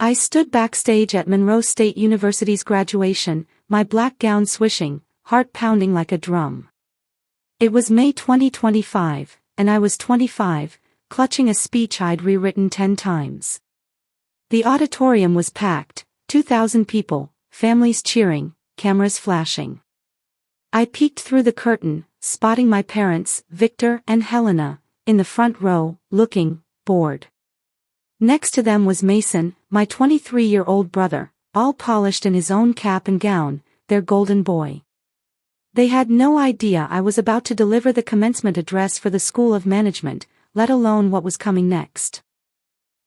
I stood backstage at Monroe State University's graduation, my black gown swishing, heart pounding like a drum. It was May 2025, and I was 25, clutching a speech I'd rewritten 10 times. The auditorium was packed, 2,000 people, families cheering, cameras flashing. I peeked through the curtain, spotting my parents, Victor and Helena, in the front row, looking bored. Next to them was Mason, my 23-year-old brother, all polished in his own cap and gown, their golden boy. They had no idea I was about to deliver the commencement address for the School of Management, let alone what was coming next.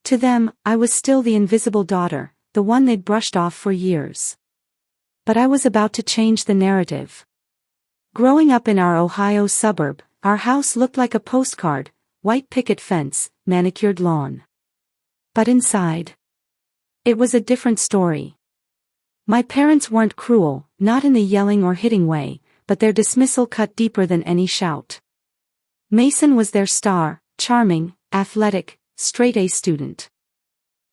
To them, I was still the invisible daughter, the one they'd brushed off for years. But I was about to change the narrative. Growing up in our Ohio suburb, our house looked like a postcard, white picket fence, manicured lawn. But inside, it was a different story. My parents weren't cruel, not in the yelling or hitting way, but their dismissal cut deeper than any shout. Mason was their star, charming, athletic, straight-A student.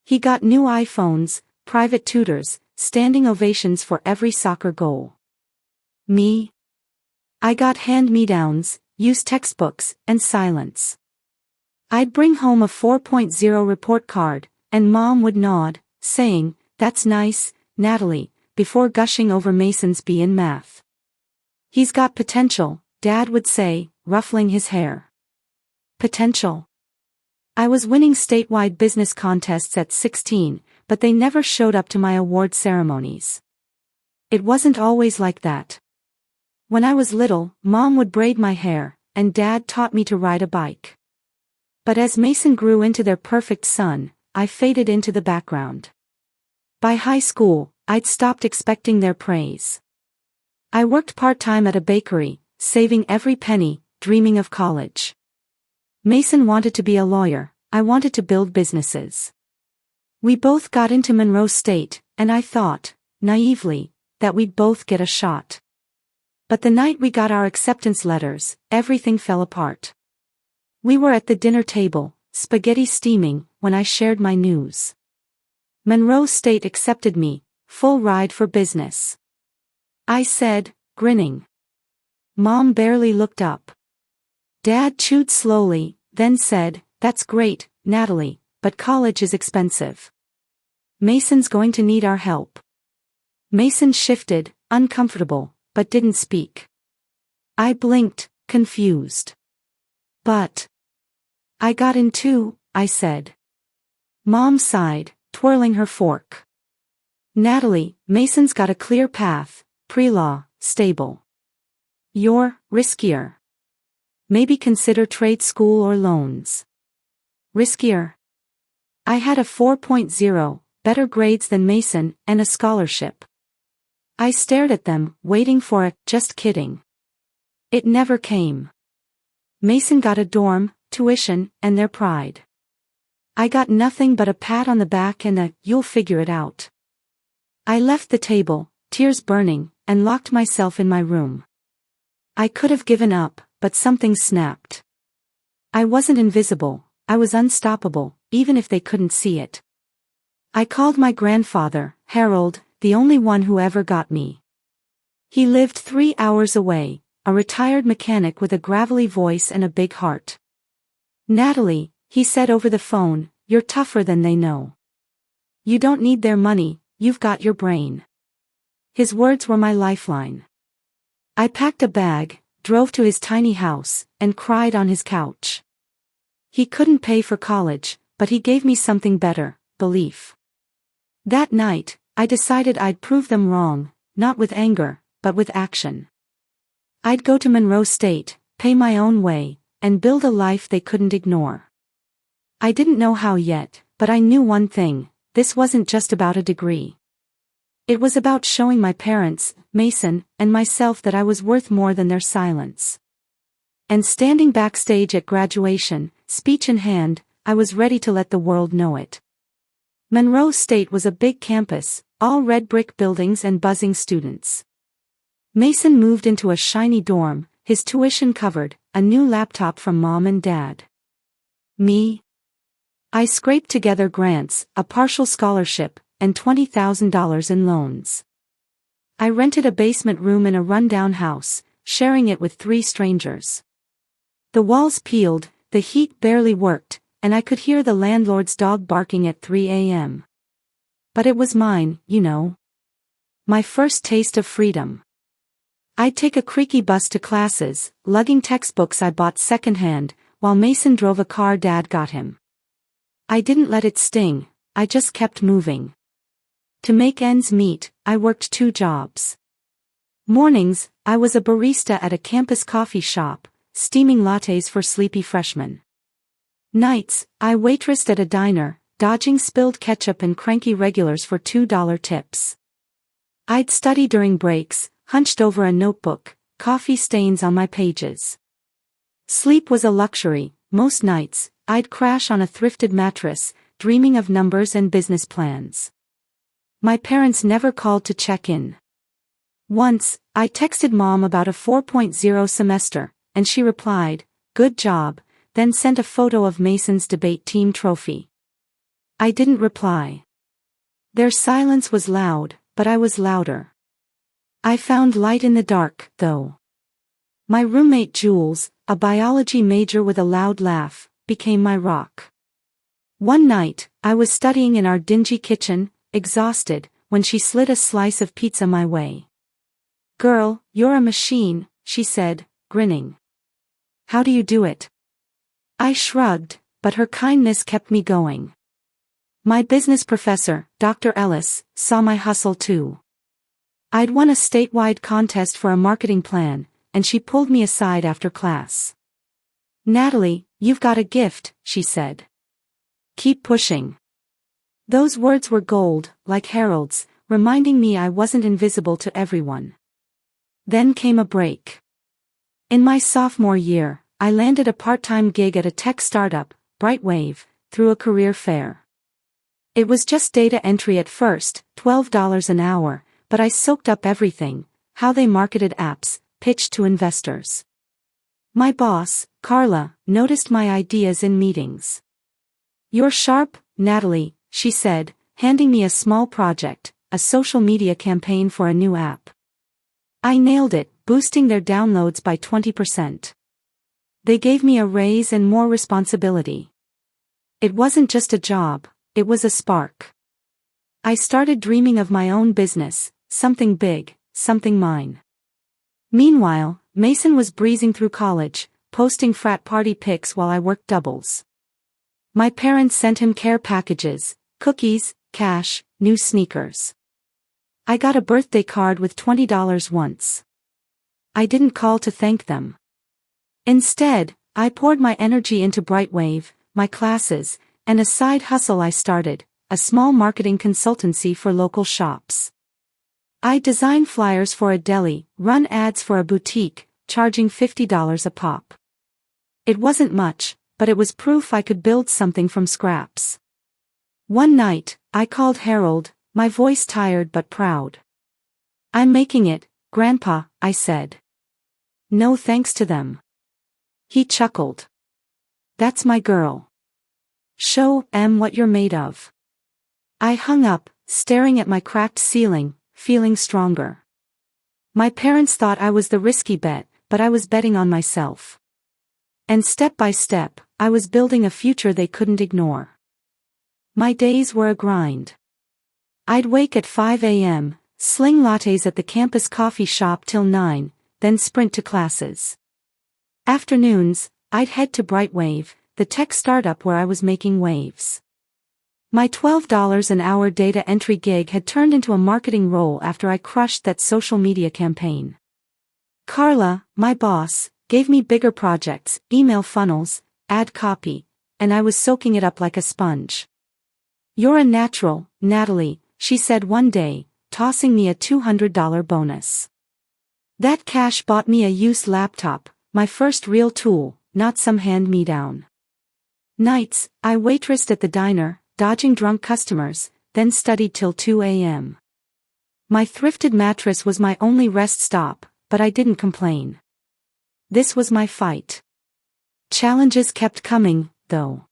He got new iPhones, private tutors, standing ovations for every soccer goal. Me? I got hand-me-downs, used textbooks, and silence. I'd bring home a 4.0 report card, and Mom would nod, saying, "That's nice, Natalie," before gushing over Mason's B in math. "He's got potential," Dad would say, ruffling his hair. Potential. I was winning statewide business contests at 16, but they never showed up to my award ceremonies. It wasn't always like that. When I was little, Mom would braid my hair, and Dad taught me to ride a bike. But as Mason grew into their perfect son, I faded into the background. By high school, I'd stopped expecting their praise. I worked part-time at a bakery, saving every penny, dreaming of college. Mason wanted to be a lawyer, I wanted to build businesses. We both got into Monroe State, and I thought, naively, that we'd both get a shot. But the night we got our acceptance letters, everything fell apart. We were at the dinner table, spaghetti steaming, when I shared my news. Monroe State accepted me, full ride for business. I said, grinning. Mom barely looked up. Dad chewed slowly, then said, "That's great, Natalie, but college is expensive. Mason's going to need our help." Mason shifted, uncomfortable, but didn't speak. I blinked, confused. "But I got in too," I said. Mom sighed, twirling her fork. "Natalie, Mason's got a clear path, pre-law, stable. You're riskier. Maybe consider trade school or loans." Riskier? I had a 4.0, better grades than Mason, and a scholarship. I stared at them, waiting for a "just kidding." It never came. Mason got a dorm, tuition, and their pride. I got nothing but a pat on the back and a "you'll figure it out." I left the table, tears burning, and locked myself in my room. I could have given up, but something snapped. I wasn't invisible, I was unstoppable, even if they couldn't see it. I called my grandfather, Harold, the only one who ever got me. He lived 3 hours away, a retired mechanic with a gravelly voice and a big heart. "Natalie," he said over the phone, "you're tougher than they know. You don't need their money, you've got your brain." His words were my lifeline. I packed a bag, drove to his tiny house, and cried on his couch. He couldn't pay for college, but he gave me something better, belief. That night, I decided I'd prove them wrong, not with anger, but with action. I'd go to Monroe State, pay my own way, and build a life they couldn't ignore. I didn't know how yet, but I knew one thing: this wasn't just about a degree. It was about showing my parents, Mason, and myself that I was worth more than their silence. And standing backstage at graduation, speech in hand, I was ready to let the world know it. Monroe State was a big campus, all red brick buildings and buzzing students. Mason moved into a shiny dorm, his tuition covered, a new laptop from Mom and Dad. Me? I scraped together grants, a partial scholarship, and $20,000 in loans. I rented a basement room in a rundown house, sharing it with 3 strangers. The walls peeled, the heat barely worked, and I could hear the landlord's dog barking at 3 a.m. But it was mine, you know. My first taste of freedom. I'd take a creaky bus to classes, lugging textbooks I bought secondhand, while Mason drove a car Dad got him. I didn't let it sting, I just kept moving. To make ends meet, I worked 2 jobs. Mornings, I was a barista at a campus coffee shop, steaming lattes for sleepy freshmen. Nights, I waitressed at a diner, dodging spilled ketchup and cranky regulars for $2 tips. I'd study during breaks, hunched over a notebook, coffee stains on my pages. Sleep was a luxury. Most nights, I'd crash on a thrifted mattress, dreaming of numbers and business plans. My parents never called to check in. Once, I texted Mom about a 4.0 semester, and she replied, "Good job," then sent a photo of Mason's debate team trophy. I didn't reply. Their silence was loud, but I was louder. I found light in the dark, though. My roommate Jules, a biology major with a loud laugh, became my rock. One night, I was studying in our dingy kitchen, exhausted, when she slid a slice of pizza my way. "Girl, you're a machine," she said, grinning. "How do you do it?" I shrugged, but her kindness kept me going. My business professor, Dr. Ellis, saw my hustle too. I'd won a statewide contest for a marketing plan, and she pulled me aside after class. "Natalie, you've got a gift," she said. "Keep pushing." Those words were gold, like heralds, reminding me I wasn't invisible to everyone. Then came a break. In my sophomore year, I landed a part-time gig at a tech startup, Brightwave, through a career fair. It was just data entry at first, $12 an hour, but I soaked up everything: how they marketed apps, pitched to investors. My boss, Carla, noticed my ideas in meetings. "You're sharp, Natalie," she said, handing me a small project, a social media campaign for a new app. I nailed it, boosting their downloads by 20%. They gave me a raise and more responsibility. It wasn't just a job, it was a spark. I started dreaming of my own business, something big, something mine. Meanwhile, Mason was breezing through college, posting frat party pics while I worked doubles. My parents sent him care packages, cookies, cash, new sneakers. I got a birthday card with $20 once. I didn't call to thank them. Instead, I poured my energy into Brightwave, my classes, and a side hustle I started, a small marketing consultancy for local shops. I designed flyers for a deli, run ads for a boutique, charging $50 a pop. It wasn't much, but it was proof I could build something from scraps. One night, I called Harold, my voice tired but proud. "I'm making it, Grandpa," I said. "No thanks to them." He chuckled. "That's my girl. Show 'em what you're made of." I hung up, staring at my cracked ceiling, feeling stronger. My parents thought I was the risky bet, but I was betting on myself. And step by step, I was building a future they couldn't ignore. My days were a grind. I'd wake at 5 a.m., sling lattes at the campus coffee shop till 9, then sprint to classes. Afternoons, I'd head to Brightwave, the tech startup where I was making waves. My $12 an hour data entry gig had turned into a marketing role after I crushed that social media campaign. Carla, my boss, gave me bigger projects, email funnels, ad copy, and I was soaking it up like a sponge. "You're a natural, Natalie," she said one day, tossing me a $200 bonus. That cash bought me a used laptop, my first real tool, not some hand-me-down. Nights, I waitressed at the diner, dodging drunk customers, then studied till 2 a.m. My thrifted mattress was my only rest stop, but I didn't complain. This was my fight. Challenges kept coming, though.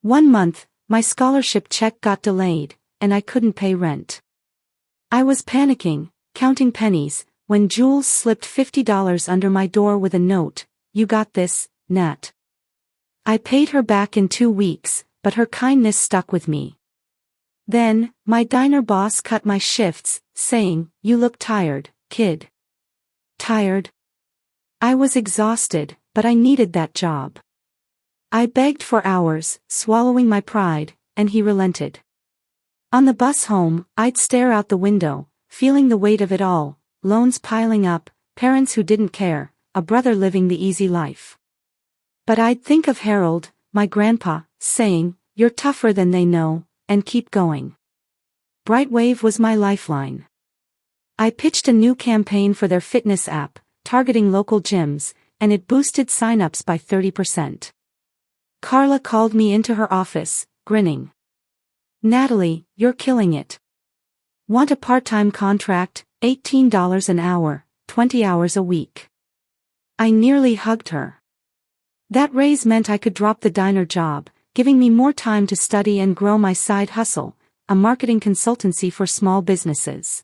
One month, my scholarship check got delayed, and I couldn't pay rent. I was panicking, counting pennies, when Jules slipped $50 under my door with a note, "You got this, Nat." I paid her back in 2 weeks, but her kindness stuck with me. Then, my diner boss cut my shifts, saying, "You look tired, kid." Tired? I was exhausted, but I needed that job. I begged for hours, swallowing my pride, and he relented. On the bus home, I'd stare out the window, feeling the weight of it all, loans piling up, parents who didn't care, a brother living the easy life. But I'd think of Harold, my grandpa, saying, "You're tougher than they know," and keep going. Brightwave was my lifeline. I pitched a new campaign for their fitness app, targeting local gyms, and it boosted signups by 30%. Carla called me into her office, grinning. "Natalie, you're killing it. Want a part-time contract, $18 an hour, 20 hours a week." I nearly hugged her. That raise meant I could drop the diner job, giving me more time to study and grow my side hustle, a marketing consultancy for small businesses.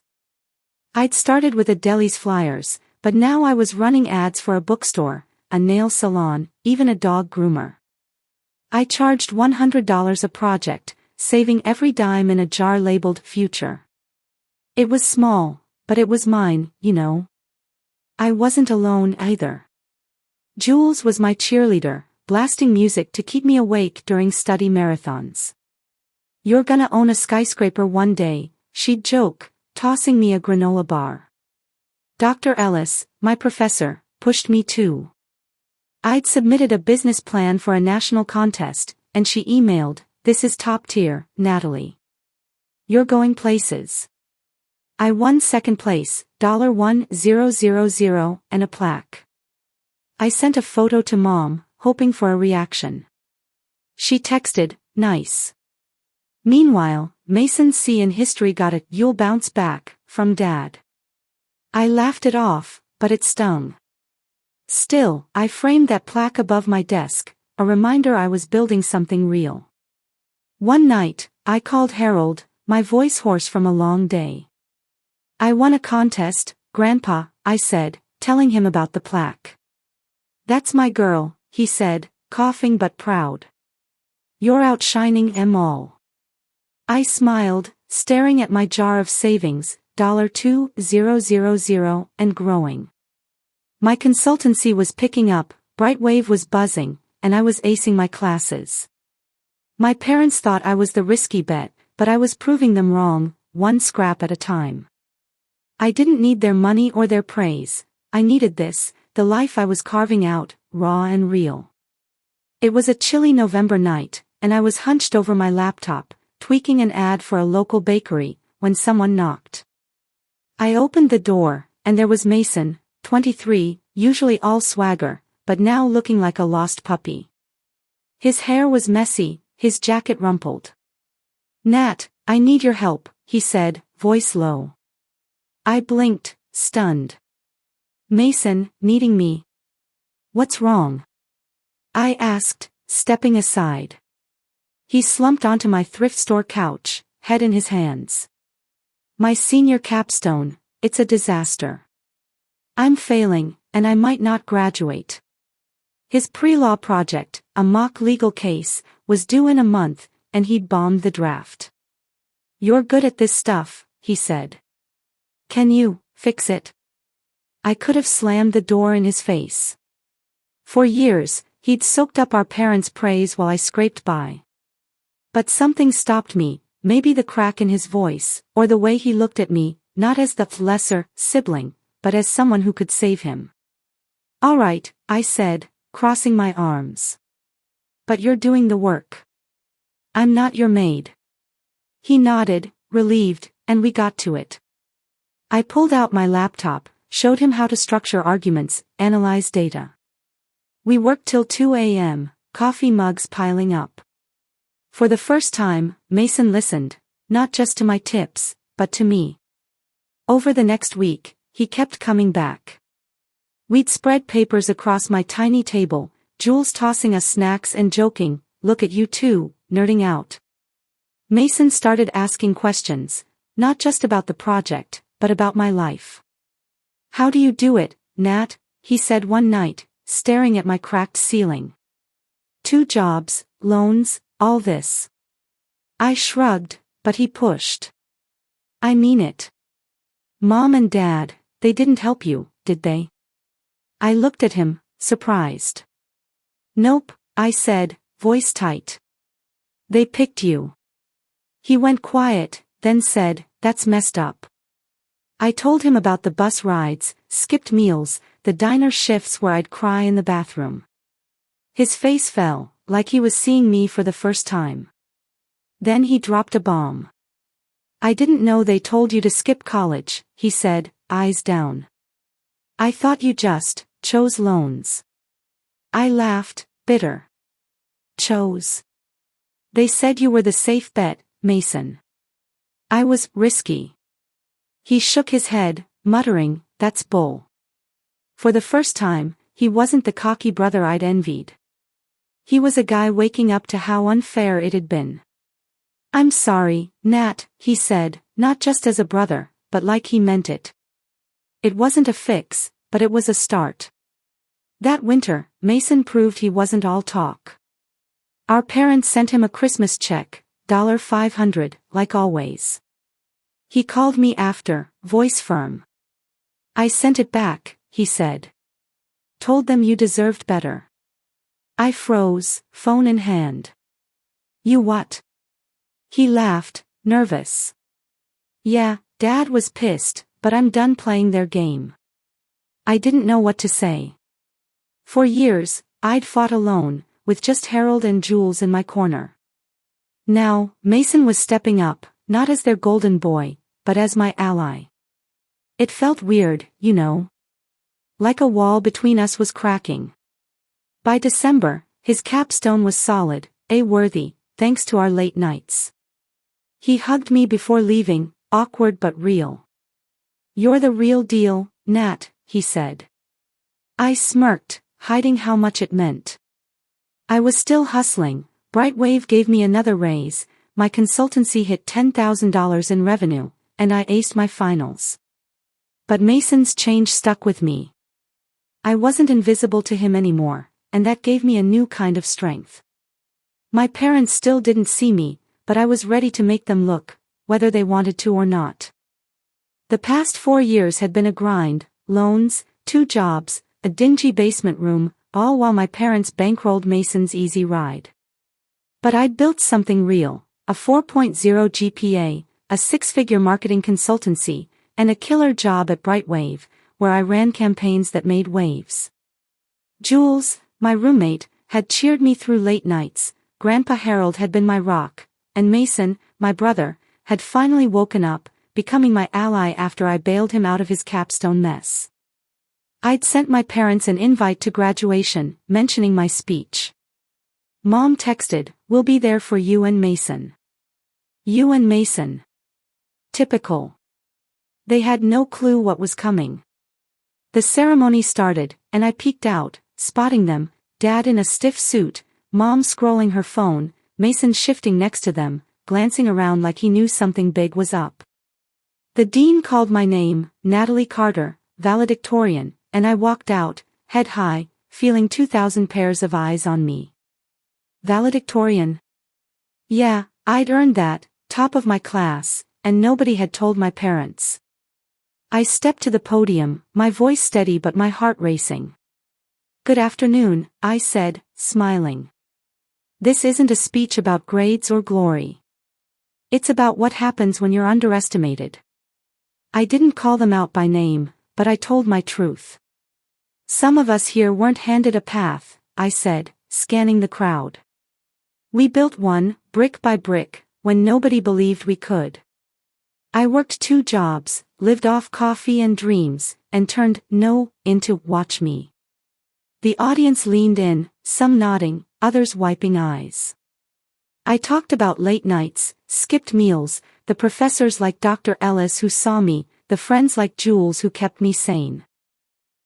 I'd started with a deli's flyers, but now I was running ads for a bookstore, a nail salon, even a dog groomer. I charged $100 a project, saving every dime in a jar labeled "Future." It was small, but it was mine, you know. I wasn't alone either. Jules was my cheerleader, blasting music to keep me awake during study marathons. "You're gonna own a skyscraper one day," she'd joke, tossing me a granola bar. Dr. Ellis, my professor, pushed me too. I'd submitted a business plan for a national contest, and she emailed, "This is top tier, Natalie. You're going places." I won second place, $1,000, and a plaque. I sent a photo to Mom, hoping for a reaction. She texted, "Nice." Meanwhile, Mason C in history got a "You'll bounce back" from Dad. I laughed it off, but it stung. Still, I framed that plaque above my desk, a reminder I was building something real. One night, I called Harold, my voice hoarse from a long day. "I won a contest, Grandpa," I said, telling him about the plaque. "That's my girl," he said, coughing but proud. "You're outshining them all." I smiled, staring at my jar of savings, $2,000, and growing. My consultancy was picking up, Brightwave was buzzing, and I was acing my classes. My parents thought I was the risky bet, but I was proving them wrong, one scrap at a time. I didn't need their money or their praise. I needed this, the life I was carving out, raw and real. It was a chilly November night, and I was hunched over my laptop, tweaking an ad for a local bakery, when someone knocked. I opened the door, and there was Mason, 23, usually all swagger, but now looking like a lost puppy. His hair was messy, his jacket rumpled. "Nat, I need your help," he said, voice low. I blinked, stunned. "Mason, needing me? What's wrong?" I asked, stepping aside. He slumped onto my thrift store couch, head in his hands. "My senior capstone, it's a disaster. I'm failing, and I might not graduate." His pre-law project, a mock legal case, was due in a month, and he'd bombed the draft. "You're good at this stuff," he said. "Can you fix it?" I could have slammed the door in his face. For years, he'd soaked up our parents' praise while I scraped by. But something stopped me, maybe the crack in his voice, or the way he looked at me, not as the lesser sibling, but as someone who could save him. "All right," I said, crossing my arms. "But you're doing the work. I'm not your maid." He nodded, relieved, and we got to it. I pulled out my laptop, showed him how to structure arguments, analyze data. We worked till 2 a.m., coffee mugs piling up. For the first time, Mason listened, not just to my tips, but to me. Over the next week, he kept coming back. We'd spread papers across my tiny table, Jules tossing us snacks and joking, look at you two, nerding out. Mason started asking questions, not just about the project, but about my life. How do you do it, Nat? He said one night, staring at my cracked ceiling. 2 jobs, loans, all this. I shrugged, but he pushed. I mean it. Mom and Dad, they didn't help you, did they? I looked at him, surprised. Nope, I said, voice tight. They picked you. He went quiet, then said, that's messed up. I told him about the bus rides, skipped meals, the diner shifts where I'd cry in the bathroom. His face fell, like he was seeing me for the first time. Then he dropped a bomb. I didn't know they told you to skip college, he said, eyes down. I thought you just chose loans. I laughed, bitter. Chose. They said you were the safe bet, Mason. I was risky. He shook his head, muttering, that's bull. For the first time, he wasn't the cocky brother I'd envied. He was a guy waking up to how unfair it had been. I'm sorry, Nat, he said, not just as a brother, but like he meant it. It wasn't a fix, but it was a start. That winter, Mason proved he wasn't all talk. Our parents sent him a Christmas check, $500, like always. He called me after, voice firm. I sent it back, he said. Told them you deserved better. I froze, phone in hand. You what? He laughed, nervous. Yeah, Dad was pissed, but I'm done playing their game. I didn't know what to say. For years, I'd fought alone, with just Harold and Jules in my corner. Now, Mason was stepping up, not as their golden boy, but as my ally. It felt weird, you know. Like a wall between us was cracking. By December, his capstone was solid, A-worthy, thanks to our late nights. He hugged me before leaving, awkward but real. You're the real deal, Nat, he said. I smirked, hiding how much it meant. I was still hustling. Brightwave gave me another raise, my consultancy hit $10,000 in revenue, and I aced my finals. But Mason's change stuck with me. I wasn't invisible to him anymore, and that gave me a new kind of strength. My parents still didn't see me, but I was ready to make them look, whether they wanted to or not. The past 4 years had been a grind, loans, 2 jobs, a dingy basement room, all while my parents bankrolled Mason's easy ride. But I'd built something real, a 4.0 GPA, a 6-figure marketing consultancy, and a killer job at Brightwave, where I ran campaigns that made waves. Jules, my roommate, had cheered me through late nights, Grandpa Harold had been my rock, and Mason, my brother, had finally woken up, becoming my ally after I bailed him out of his capstone mess. I'd sent my parents an invite to graduation, mentioning my speech. Mom texted, we'll be there for you and Mason. You and Mason. Typical. They had no clue what was coming. The ceremony started, and I peeked out, spotting them, Dad in a stiff suit, Mom scrolling her phone, Mason shifting next to them, glancing around like he knew something big was up. The dean called my name, Natalie Carter, valedictorian, and I walked out, head high, feeling 2,000 pairs of eyes on me. Valedictorian? Yeah, I'd earned that, top of my class, and nobody had told my parents. I stepped to the podium, my voice steady but my heart racing. Good afternoon, I said, smiling. This isn't a speech about grades or glory. It's about what happens when you're underestimated. I didn't call them out by name, but I told my truth. Some of us here weren't handed a path, I said, scanning the crowd. We built one, brick by brick, when nobody believed we could. I worked 2 jobs, lived off coffee and dreams, and turned no into watch me. The audience leaned in, some nodding, others wiping eyes. I talked about late nights, skipped meals, the professors like Dr. Ellis who saw me, the friends like Jules who kept me sane.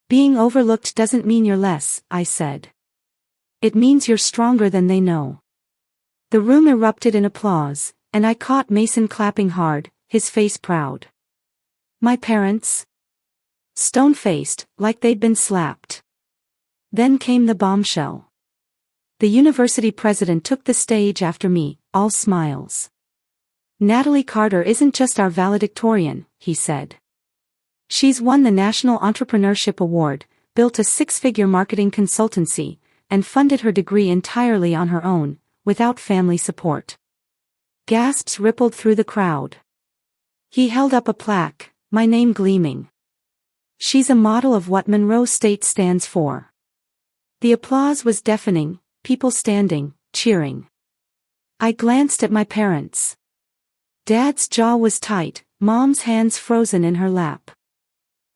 Being overlooked doesn't mean you're less, I said. It means you're stronger than they know. The room erupted in applause, and I caught Mason clapping hard, his face proud. My parents? Stone-faced, like they'd been slapped. Then came the bombshell. The university president took the stage after me, all smiles. Natalie Carter isn't just our valedictorian, he said. She's won the National Entrepreneurship Award, built a six-figure marketing consultancy, and funded her degree entirely on her own, without family support. Gasps rippled through the crowd. He held up a plaque, my name gleaming. She's a model of what Monroe State stands for. The applause was deafening, people standing, cheering. I glanced at my parents. Dad's jaw was tight, Mom's hands frozen in her lap.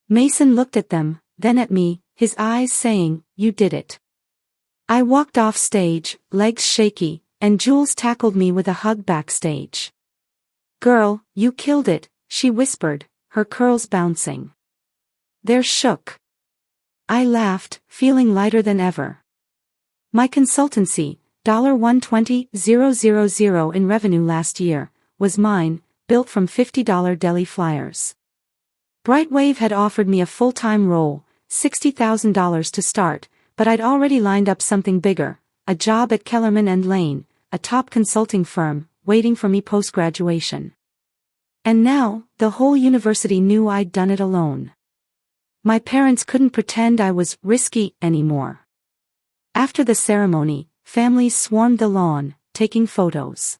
Mason looked at them, then at me, his eyes saying, "You did it." I walked off stage, legs shaky, and Jules tackled me with a hug backstage. "Girl, you killed it," she whispered, her curls bouncing. They're shook. I laughed, feeling lighter than ever. My consultancy, $120,000 in revenue last year, was mine, built from $50 deli flyers. Brightwave had offered me a full-time role, $60,000 to start, but I'd already lined up something bigger, a job at Kellerman and Lane, a top consulting firm, waiting for me post-graduation. And now, the whole university knew I'd done it alone. My parents couldn't pretend I was risky anymore. After the ceremony, families swarmed the lawn, taking photos.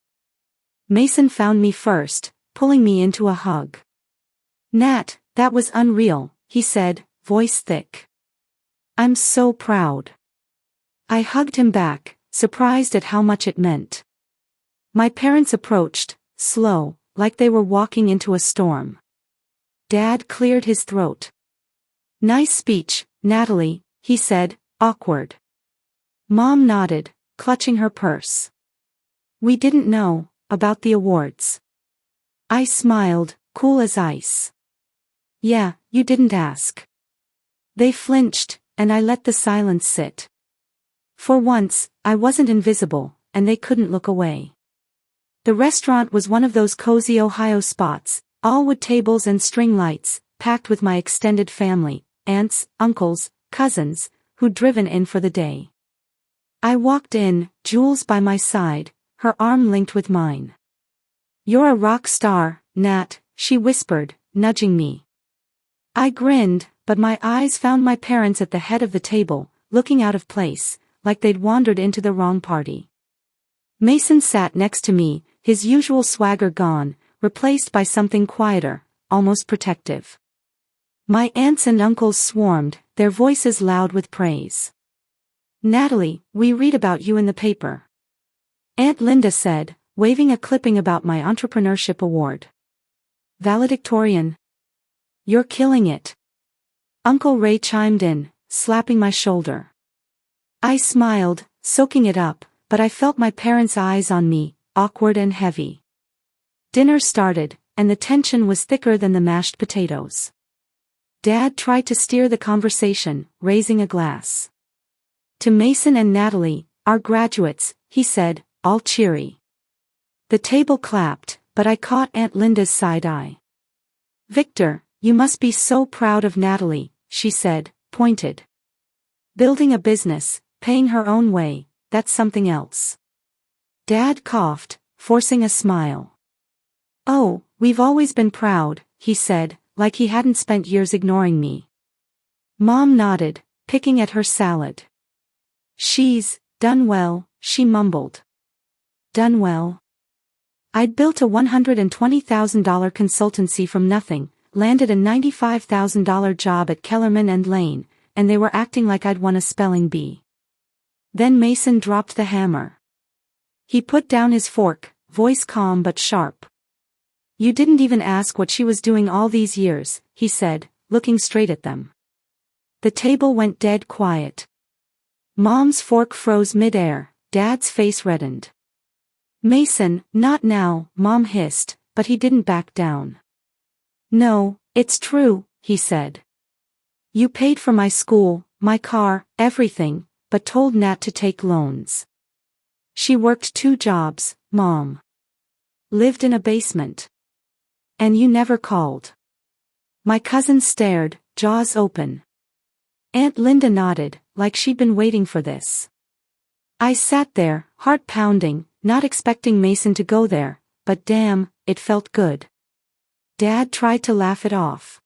Mason found me first, pulling me into a hug. "Nat, that was unreal," he said, voice thick. "I'm so proud." I hugged him back, surprised at how much it meant. My parents approached, slow, like they were walking into a storm. Dad cleared his throat. "Nice speech, Natalie," he said, awkward. Mom nodded, clutching her purse. "We didn't know about the awards." I smiled, cool as ice. "Yeah, you didn't ask." They flinched, and I let the silence sit. For once, I wasn't invisible, and they couldn't look away. The restaurant was one of those cozy Ohio spots, all wood tables and string lights, packed with my extended family, aunts, uncles, cousins, who'd driven in for the day. I walked in, Jules by my side, her arm linked with mine. "You're a rock star, Nat," she whispered, nudging me. I grinned, but my eyes found my parents at the head of the table, looking out of place, like they'd wandered into the wrong party. Mason sat next to me, his usual swagger gone, replaced by something quieter, almost protective. My aunts and uncles swarmed, their voices loud with praise. "Natalie, we read about you in the paper," Aunt Linda said, waving a clipping about my entrepreneurship award. "Valedictorian. You're killing it." Uncle Ray chimed in, slapping my shoulder. I smiled, soaking it up, but I felt my parents' eyes on me, awkward and heavy. Dinner started, and the tension was thicker than the mashed potatoes. Dad tried to steer the conversation, raising a glass. "To Mason and Natalie, our graduates," he said, all cheery. The table clapped, but I caught Aunt Linda's side eye. "Victor, you must be so proud of Natalie," she said, pointed. "Building a business, paying her own way, that's something else." Dad coughed, forcing a smile. "Oh, we've always been proud," he said, like he hadn't spent years ignoring me. Mom nodded, picking at her salad. "She's done well," she mumbled. "Done well?" I'd built a $120,000 consultancy from nothing, landed a $95,000 job at Kellerman and Lane, and they were acting like I'd won a spelling bee. Then Mason dropped the hammer. He put down his fork, voice calm but sharp. "You didn't even ask what she was doing all these years," he said, looking straight at them. The table went dead quiet. Mom's fork froze midair, Dad's face reddened. "Mason, not now," Mom hissed, but he didn't back down. "No, it's true," he said. "You paid for my school, my car, everything, but told Nat to take loans. She worked 2 jobs, Mom. Lived in a basement. And you never called. My cousin stared, jaws open. Aunt Linda nodded, like she'd been waiting for this. I sat there, heart pounding, not expecting Mason to go there, but damn, it felt good. Dad tried to laugh it off.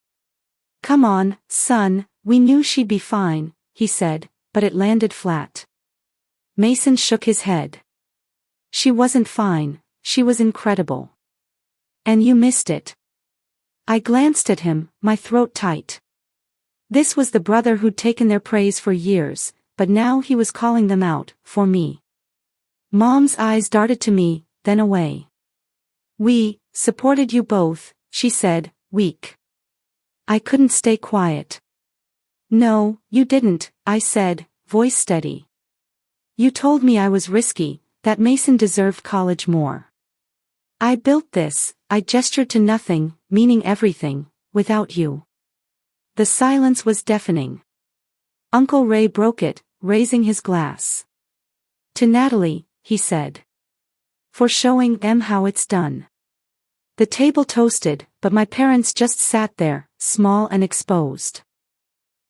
Come on, son, we knew she'd be fine, he said, but it landed flat. Mason shook his head. She wasn't fine, she was incredible. And you missed it. I glanced at him, my throat tight. This was the brother who'd taken their praise for years, but now he was calling them out, for me. Mom's eyes darted to me, then away. We supported you both, she said, weak. I couldn't stay quiet. No, you didn't, I said, voice steady. You told me I was risky, that Mason deserved college more. I built this, I gestured to nothing, meaning everything, without you. The silence was deafening. Uncle Ray broke it, raising his glass. To Natalie, he said. For showing them how it's done. The table toasted, but my parents just sat there, small and exposed.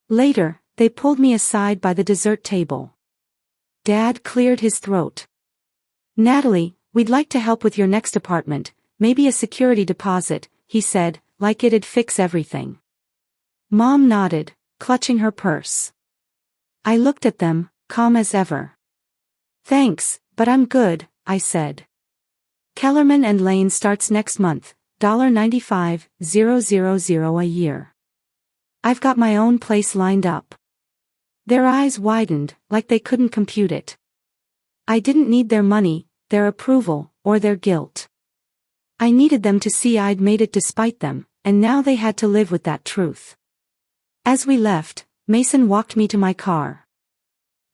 Later, they pulled me aside by the dessert table. Dad cleared his throat. Natalie, we'd like to help with your next apartment, maybe a security deposit, he said, like it'd fix everything. Mom nodded, clutching her purse. I looked at them, calm as ever. Thanks, but I'm good, I said. Kellerman and Lane starts next month, $95,000 a year. I've got my own place lined up. Their eyes widened, like they couldn't compute it. I didn't need their money, their approval, or their guilt. I needed them to see I'd made it despite them, and now they had to live with that truth. As we left, Mason walked me to my car.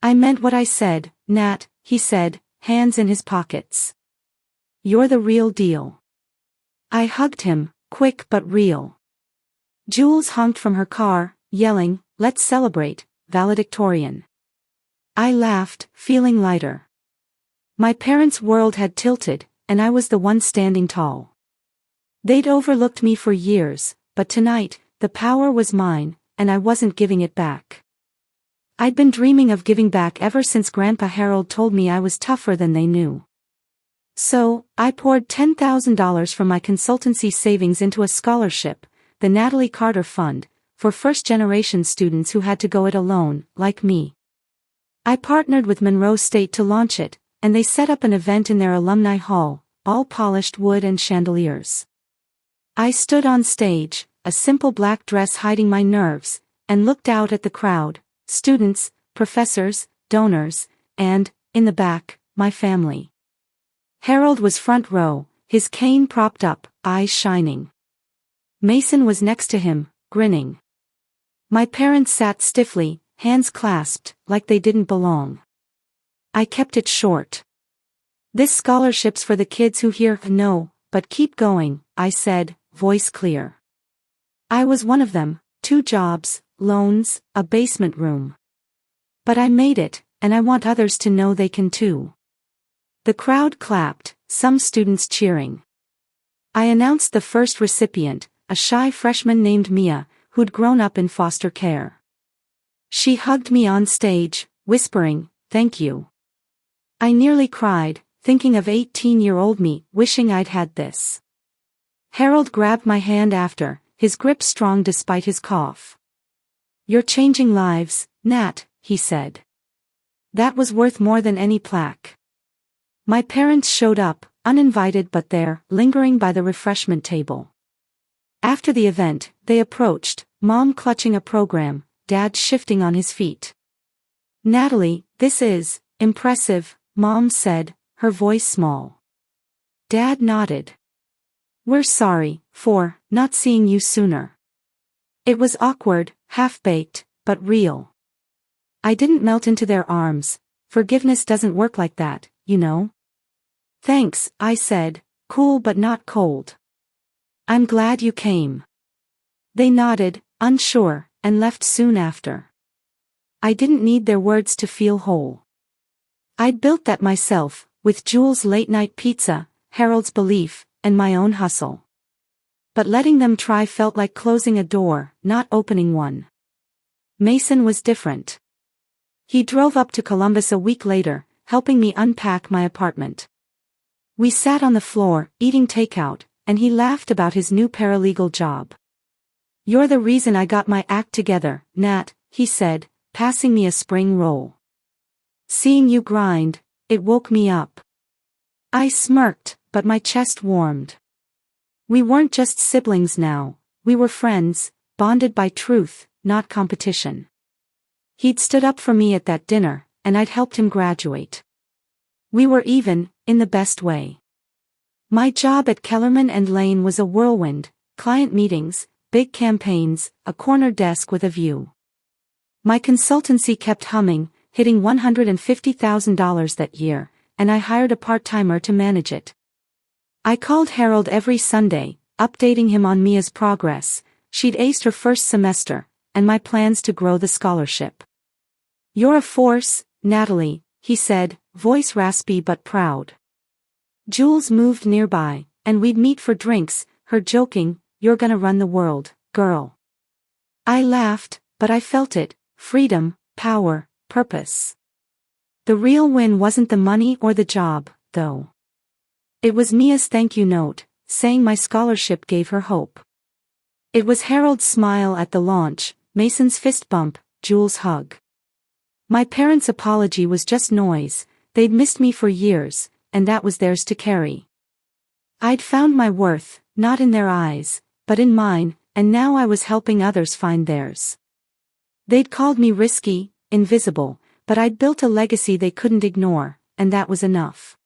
I meant what I said, Nat, he said, hands in his pockets. You're the real deal. I hugged him, quick but real. Jules honked from her car, yelling, let's celebrate, Valedictorian. I laughed, feeling lighter. My parents' world had tilted, and I was the one standing tall. They'd overlooked me for years, but tonight, the power was mine, and I wasn't giving it back. I'd been dreaming of giving back ever since Grandpa Harold told me I was tougher than they knew. So, I poured $10,000 from my consultancy savings into a scholarship, the Natalie Carter Fund, for first-generation students who had to go it alone, like me. I partnered with Monroe State to launch it, and they set up an event in their alumni hall, all polished wood and chandeliers. I stood on stage, a simple black dress hiding my nerves, and looked out at the crowd, students, professors, donors, and, in the back, my family. Harold was front row, his cane propped up, eyes shining. Mason was next to him, grinning. My parents sat stiffly, hands clasped, like they didn't belong. I kept it short. This scholarship's for the kids who hear no, but keep going, I said, voice clear. I was one of them, 2 jobs, loans, a basement room. But I made it, and I want others to know they can too. The crowd clapped, some students cheering. I announced the first recipient, a shy freshman named Mia, who'd grown up in foster care. She hugged me on stage, whispering, "Thank you." I nearly cried, thinking of 18-year-old me, wishing I'd had this. Harold grabbed my hand after, his grip strong despite his cough. "You're changing lives, Nat," he said. That was worth more than any plaque. My parents showed up, uninvited but there, lingering by the refreshment table. After the event, they approached, Mom clutching a program, Dad shifting on his feet. "Natalie, this is impressive," Mom said, her voice small. Dad nodded. "We're sorry for not seeing you sooner." It was awkward, half-baked, but real. I didn't melt into their arms. Forgiveness doesn't work like that, you know. "Thanks," I said, cool but not cold. "I'm glad you came." They nodded, unsure, and left soon after. I didn't need their words to feel whole. I'd built that myself, with Jules' late-night pizza, Harold's belief, and my own hustle. But letting them try felt like closing a door, not opening one. Mason was different. He drove up to Columbus a week later, helping me unpack my apartment. We sat on the floor, eating takeout, and he laughed about his new paralegal job. "You're the reason I got my act together, Nat," he said, passing me a spring roll. "Seeing you grind, it woke me up." I smirked, but my chest warmed. We weren't just siblings now, we were friends, bonded by truth, not competition. He'd stood up for me at that dinner, and I'd helped him graduate. We were even, in the best way. My job at Kellerman and Lane was a whirlwind: client meetings, big campaigns, a corner desk with a view. My consultancy kept humming, hitting $150,000 that year, and I hired a part-timer to manage it. I called Harold every Sunday, updating him on Mia's progress. She'd aced her first semester, and my plans to grow the scholarship. "You're a force, Natalie," he said, voice raspy but proud. Jules moved nearby, and we'd meet for drinks, her joking, "You're gonna run the world, girl." I laughed, but I felt it: freedom, power, purpose. The real win wasn't the money or the job, though. It was Mia's thank you note, saying my scholarship gave her hope. It was Harold's smile at the launch, Mason's fist bump, Jules' hug. My parents' apology was just noise. They'd missed me for years, and that was theirs to carry. I'd found my worth, not in their eyes, but in mine, and now I was helping others find theirs. They'd called me risky, invisible, but I'd built a legacy they couldn't ignore, and that was enough.